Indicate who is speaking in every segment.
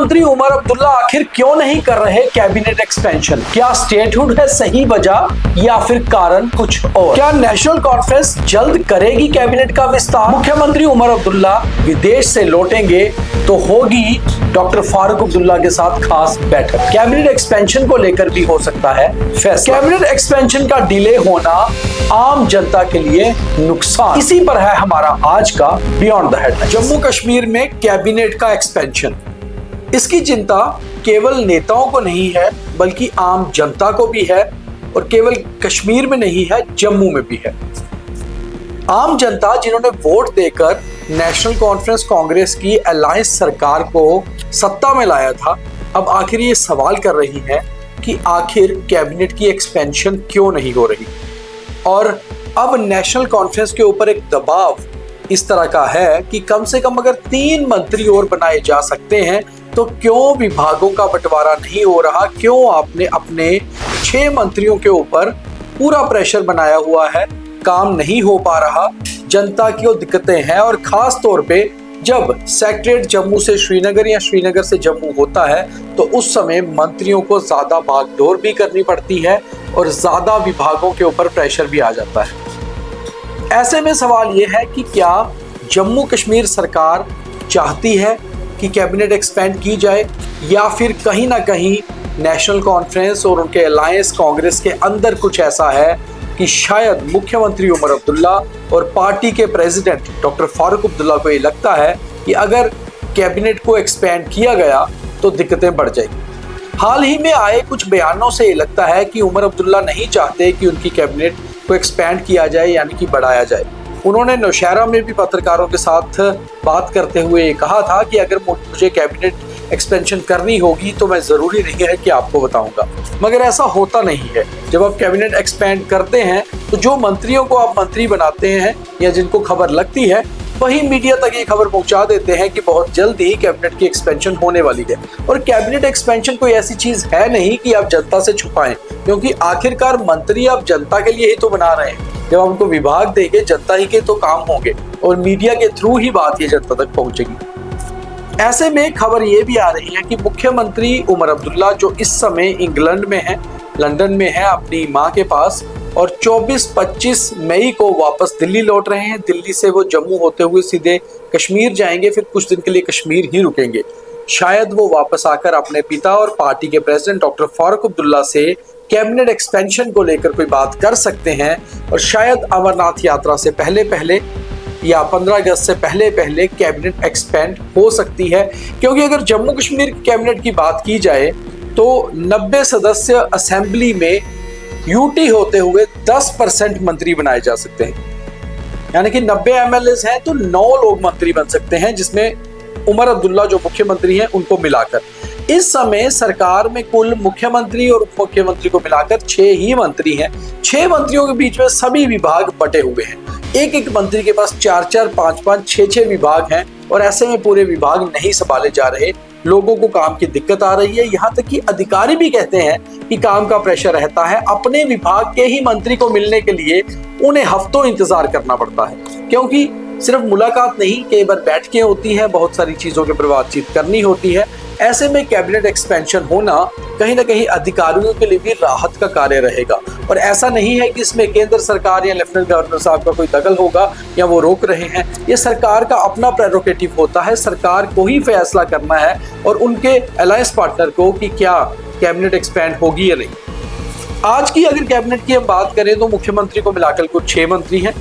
Speaker 1: मंत्री उमर अब्दुल्ला आखिर क्यों नहीं कर रहे कैबिनेट एक्सपेंशन? क्या स्टेटहुड है सही वजह या फिर कारण कुछ और? क्या नेशनल कॉन्फ्रेंस जल्द करेगी कैबिनेट का विस्तार? मुख्यमंत्री उमर अब्दुल्ला विदेश से लौटेंगे तो होगी डॉक्टर फारूक अब्दुल्ला के साथ खास बैठक। कैबिनेट एक्सपेंशन को लेकर भी हो सकता है फैसला। कैबिनेट एक्सपेंशन का डिले होना आम जनता के लिए नुकसान, इसी पर है हमारा आज का beyond the headline. Jammu Kashmir में कैबिनेट का एक्सपेंशन, इसकी चिंता केवल नेताओं को नहीं है बल्कि आम जनता को भी है, और केवल कश्मीर में नहीं है, जम्मू में भी है। आम जनता जिन्होंने वोट देकर नेशनल कॉन्फ्रेंस कांग्रेस की अलायंस सरकार को सत्ता में लाया था, अब आखिर ये सवाल कर रही है कि आखिर कैबिनेट की एक्सपेंशन क्यों नहीं हो रही। और अब नेशनल कॉन्फ्रेंस के ऊपर एक दबाव इस तरह का है कि कम से कम अगर 3 मंत्री और बनाए जा सकते हैं तो क्यों विभागों का बंटवारा नहीं हो रहा, क्यों आपने अपने 6 मंत्रियों के ऊपर पूरा प्रेशर बनाया हुआ है, काम नहीं हो पा रहा, जनता की दिक्कतें हैं। और खास तौर पे जब सेक्रेटरीट जम्मू से श्रीनगर या श्रीनगर से जम्मू होता है तो उस समय मंत्रियों को ज्यादा भागदौड़ भी करनी पड़ती है और ज्यादा विभागों के ऊपर प्रेशर भी आ जाता है। ऐसे में सवाल यह है कि क्या जम्मू कश्मीर सरकार चाहती है कि कैबिनेट एक्सपेंड की जाए, या फिर कहीं ना कहीं नेशनल कॉन्फ्रेंस और उनके अलायंस कांग्रेस के अंदर कुछ ऐसा है कि शायद मुख्यमंत्री उमर अब्दुल्ला और पार्टी के प्रेसिडेंट डॉक्टर फारूक अब्दुल्ला को ये लगता है कि अगर कैबिनेट को एक्सपेंड किया गया तो दिक्कतें बढ़ जाएंगी। हाल ही में आए कुछ बयानों से ये लगता है कि उमर अब्दुल्ला नहीं चाहते कि उनकी कैबिनेट को एक्सपेंड किया जाए, यानी कि बढ़ाया जाए। उन्होंने नौशहरा में भी पत्रकारों के साथ बात करते हुए कहा था कि अगर मुझे कैबिनेट एक्सपेंशन करनी होगी तो मैं ज़रूरी नहीं है कि आपको बताऊंगा, मगर ऐसा होता नहीं है। जब आप कैबिनेट एक्सपेंड करते हैं तो जो मंत्रियों को आप मंत्री बनाते हैं या जिनको खबर लगती है वही मीडिया तक ये खबर पहुंचा देते हैं कि बहुत जल्द ही कैबिनेट की एक्सपेंशन होने वाली है। और कैबिनेट एक्सपेंशन कोई ऐसी चीज़ है नहीं कि आप जनता से छुपाएं, क्योंकि आखिरकार मंत्री आप जनता के लिए ही तो बना रहे हैं। जब आप उनको विभाग देंगे जनता ही के तो काम होंगे और मीडिया के थ्रू ही बात ये जनता तक पहुंचेगी। ऐसे में खबर ये भी आ रही है कि मुख्यमंत्री उमर अब्दुल्ला जो इस समय इंग्लैंड में है, लंदन में है अपनी मां के पास, और 24-25 मई को वापस दिल्ली लौट रहे हैं। दिल्ली से वो जम्मू होते हुए सीधे कश्मीर जाएंगे, फिर कुछ दिन के लिए कश्मीर ही रुकेंगे। शायद वो वापस आकर अपने पिता और पार्टी के प्रेसिडेंट डॉक्टर फारूक अब्दुल्ला से कैबिनेट एक्सपेंशन को लेकर कोई बात कर सकते हैं, और शायद अमरनाथ यात्रा से पहले या 15 अगस्त से पहले कैबिनेट एक्सपेंड हो सकती है। क्योंकि अगर जम्मू कश्मीर कैबिनेट की बात की जाए तो 90 सदस्य असेंबली में यूटी होते हुए 10% मंत्री बनाए जा सकते हैं, यानी कि 90 एमएलए हैं तो 9 लोग मंत्री बन सकते हैं, जिसमें उमर अब्दुल्ला जो मुख्यमंत्री हैं उनको मिलाकर। इस समय सरकार में कुल मुख्यमंत्री और उप मुख्यमंत्री को मिलाकर 6 ही मंत्री हैं। 6 मंत्रियों के बीच में सभी विभाग बटे हुए हैं। एक मंत्री के पास 4-4, 5-5, 6-6 विभाग हैं, और ऐसे में पूरे विभाग नहीं संभाले जा रहे। लोगों को काम की दिक्कत आ रही है, यहाँ तक कि अधिकारी भी कहते हैं कि काम का प्रेशर रहता है। अपने विभाग के ही मंत्री को मिलने के लिए उन्हें हफ्तों इंतजार करना पड़ता है, क्योंकि सिर्फ मुलाकात नहीं, कई बार बैठकें होती हैं, बहुत सारी चीजों के पर बातचीत करनी होती है। ऐसे में कैबिनेट एक्सपेंशन होना कहीं ना कहीं अधिकारियों के लिए भी राहत का कार्य रहेगा। और ऐसा नहीं है कि इसमें केंद्र सरकार या लेफ्टिनेंट गवर्नर साहब का कोई दखल होगा या वो रोक रहे हैं। ये सरकार का अपना प्रेरोगेटिव होता है, सरकार को ही फैसला करना है और उनके अलायंस पार्टनर को कि क्या कैबिनेट एक्सपेंड होगी या नहीं। आज की अगर कैबिनेट की हम बात करें तो मुख्यमंत्री को मिलाकर कुल 6 मंत्री हैं।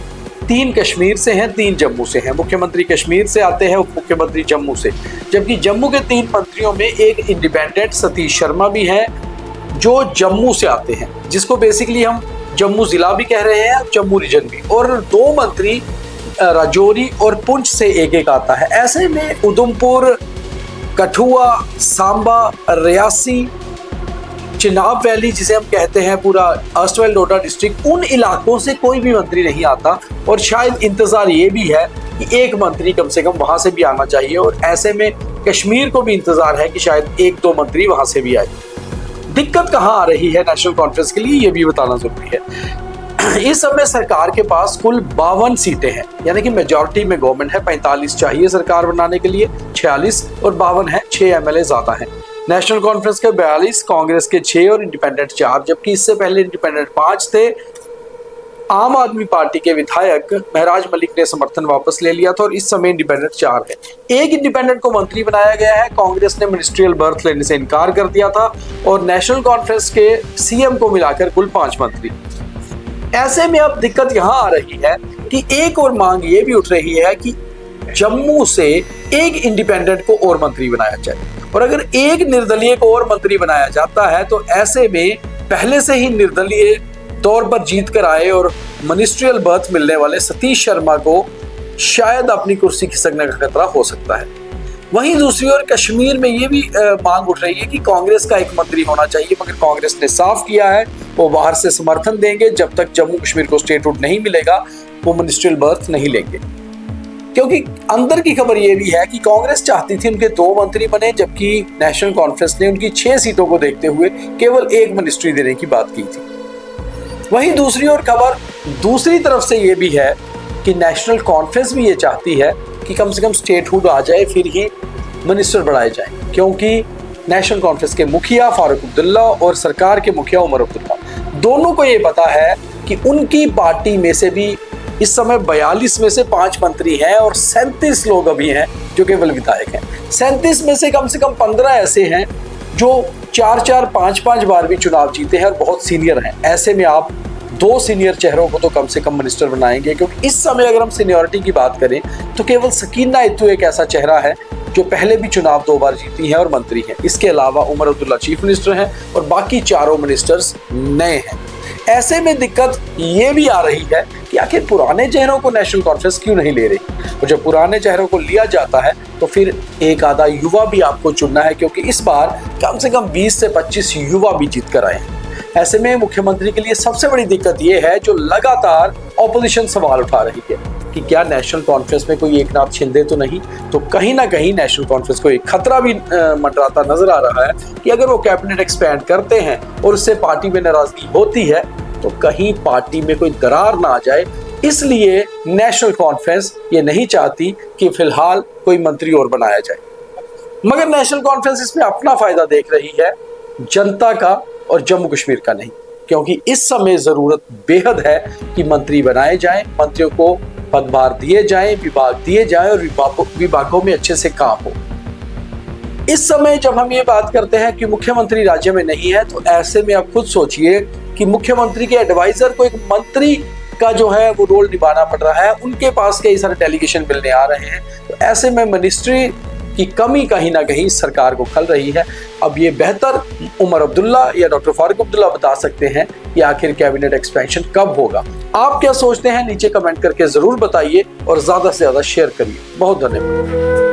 Speaker 1: 3 कश्मीर से हैं, 3 जम्मू से हैं। मुख्यमंत्री कश्मीर से आते हैं, उप मुख्यमंत्री जम्मू से। जबकि जम्मू के 3 मंत्रियों में एक इंडिपेंडेंट सतीश शर्मा भी हैं जो जम्मू से आते हैं, जिसको बेसिकली हम जम्मू जिला भी कह रहे हैं, जम्मू रीजन भी। और 2 मंत्री राजौरी और पुंछ से एक आता है। ऐसे में उधमपुर, कठुआ, सांबा, रियासी, चिनाब वैली जिसे हम कहते हैं, पूरा अर्स्टवाइल डोडा डिस्ट्रिक्ट, उन इलाकों से कोई भी मंत्री नहीं आता। और शायद इंतजार ये भी है कि एक मंत्री कम से कम वहां से भी आना चाहिए। और ऐसे में कश्मीर को भी इंतजार है कि शायद 1-2 मंत्री वहां से भी आए। दिक्कत कहाँ आ रही है नेशनल कॉन्फ्रेंस के लिए, ये भी बताना जरूरी है। इस समय सरकार के पास कुल 52 सीटें हैं, यानी कि मेजॉरिटी में गवर्नमेंट है। 45 चाहिए सरकार बनाने के लिए, 46 और 52 है, 6 MLA ज्यादा हैं। नेशनल कॉन्फ्रेंस के 42, कांग्रेस के 6 और इंडिपेंडेंट 4, जबकि इससे पहले इंडिपेंडेंट 5 थे। आम आदमी पार्टी के विधायक महराज मलिक ने समर्थन वापस ले लिया था और इस समय इंडिपेंडेंट 4 है। एक इंडिपेंडेंट को मंत्री बनाया गया है। कांग्रेस ने मिनिस्ट्रियल बर्थ लेने से इनकार कर दिया था और नेशनल कॉन्फ्रेंस के CM को मिलाकर कुल 5 मंत्री। ऐसे में अब दिक्कत यहां आ रही है कि एक और मांग ये भी उठ रही है कि जम्मू से एक इंडिपेंडेंट को और मंत्री बनाया जाए, और अगर एक निर्दलीय को और मंत्री बनाया जाता है तो ऐसे में पहले से ही निर्दलीय तौर पर जीत कर आए और मिनिस्ट्रियल बर्थ मिलने वाले सतीश शर्मा को शायद अपनी कुर्सी खिसकने का खतरा हो सकता है। वहीं दूसरी ओर कश्मीर में ये भी मांग उठ रही है कि कांग्रेस का एक मंत्री होना चाहिए, मगर कांग्रेस ने साफ किया है वो बाहर से समर्थन देंगे। जब तक जम्मू कश्मीर को स्टेटहुड नहीं मिलेगा वो मिनिस्ट्रियल बर्थ नहीं लेंगे, क्योंकि अंदर की खबर ये भी है कि कांग्रेस चाहती थी उनके 2 मंत्री बने, जबकि नेशनल कॉन्फ्रेंस ने उनकी 6 सीटों को देखते हुए केवल 1 मिनिस्ट्री देने की बात की थी। वहीं दूसरी ओर खबर दूसरी तरफ से ये भी है कि नेशनल कॉन्फ्रेंस भी ये चाहती है कि कम से कम स्टेटहुड आ जाए फिर ही मिनिस्टर बढ़ाए जाएं, क्योंकि नेशनल कॉन्फ्रेंस के मुखिया फारूक अब्दुल्ला और सरकार के मुखिया उमर अब्दुल्ला दोनों को ये पता है कि उनकी पार्टी में से भी इस समय 42 में से 5 मंत्री हैं और 37 लोग अभी हैं जो केवल विधायक हैं। 37 में से कम 15 ऐसे हैं जो 4-4, 5-5 बार भी चुनाव जीते हैं और बहुत सीनियर हैं। ऐसे में आप 2 सीनियर चेहरों को तो कम से कम मिनिस्टर बनाएंगे, क्योंकि इस समय अगर हम सीनियरिटी की बात करें तो केवल सकीना इत्तू एक ऐसा चेहरा है जो पहले भी चुनाव 2 बार जीती है और मंत्री हैं। इसके अलावा उमर अब्दुल्ला चीफ मिनिस्टर हैं और बाकी चारों मिनिस्टर्स नए हैं। ऐसे में दिक्कत ये भी आ रही है कि आखिर पुराने चेहरों को नेशनल कॉन्फ्रेंस क्यों नहीं ले रही, और जब पुराने चेहरों को लिया जाता है तो फिर एक आधा युवा भी आपको चुनना है, क्योंकि इस बार कम से कम 20 से 25 युवा भी जीत कर आए हैं। ऐसे में मुख्यमंत्री के लिए सबसे बड़ी दिक्कत ये है जो लगातार ऑपोजिशन सवाल उठा रही है कि क्या नेशनल कॉन्फ्रेंस में कोई एकनाथ शिंदे तो नहीं। तो कहीं ना कहीं नेशनल कॉन्फ्रेंस को एक खतरा भी मंडराता नजर आ रहा है कि अगर वो कैबिनेट एक्सपैंड करते हैं और उससे पार्टी में नाराजगी होती है तो कहीं पार्टी में कोई दरार ना आ जाए। इसलिए नेशनल कॉन्फ्रेंस ये नहीं चाहती कि फिलहाल कोई मंत्री और बनाया जाए, मगर नेशनल कॉन्फ्रेंस इसमें अपना फायदा देख रही है, जनता का और जम्मू कश्मीर का नहीं, क्योंकि इस समय जरूरत बेहद है कि मंत्री बनाए जाएं, मंत्रियों को पदभार दिए जाएं, विभाग दिए जाएं और विभागों में अच्छे से काम हो। इस समय जब हम ये बात करते हैं कि मुख्यमंत्री राज्य में नहीं है, तो ऐसे में आप खुद सोचिए कि मुख्यमंत्री के एडवाइजर को एक मंत्री का जो है वो रोल निभाना पड़ रहा है। उनके पास कई सारे डेलीगेशन मिलने आ रहे हैं, तो ऐसे में मिनिस्ट्री की कमी कहीं ना कहीं सरकार को खल रही है। अब ये बेहतर उमर अब्दुल्ला या डॉक्टर फारूक अब्दुल्ला बता सकते हैं कि आखिर कैबिनेट एक्सपेंशन कब होगा। आप क्या सोचते हैं नीचे कमेंट करके जरूर बताइए और ज्यादा से ज्यादा शेयर करिए। बहुत धन्यवाद।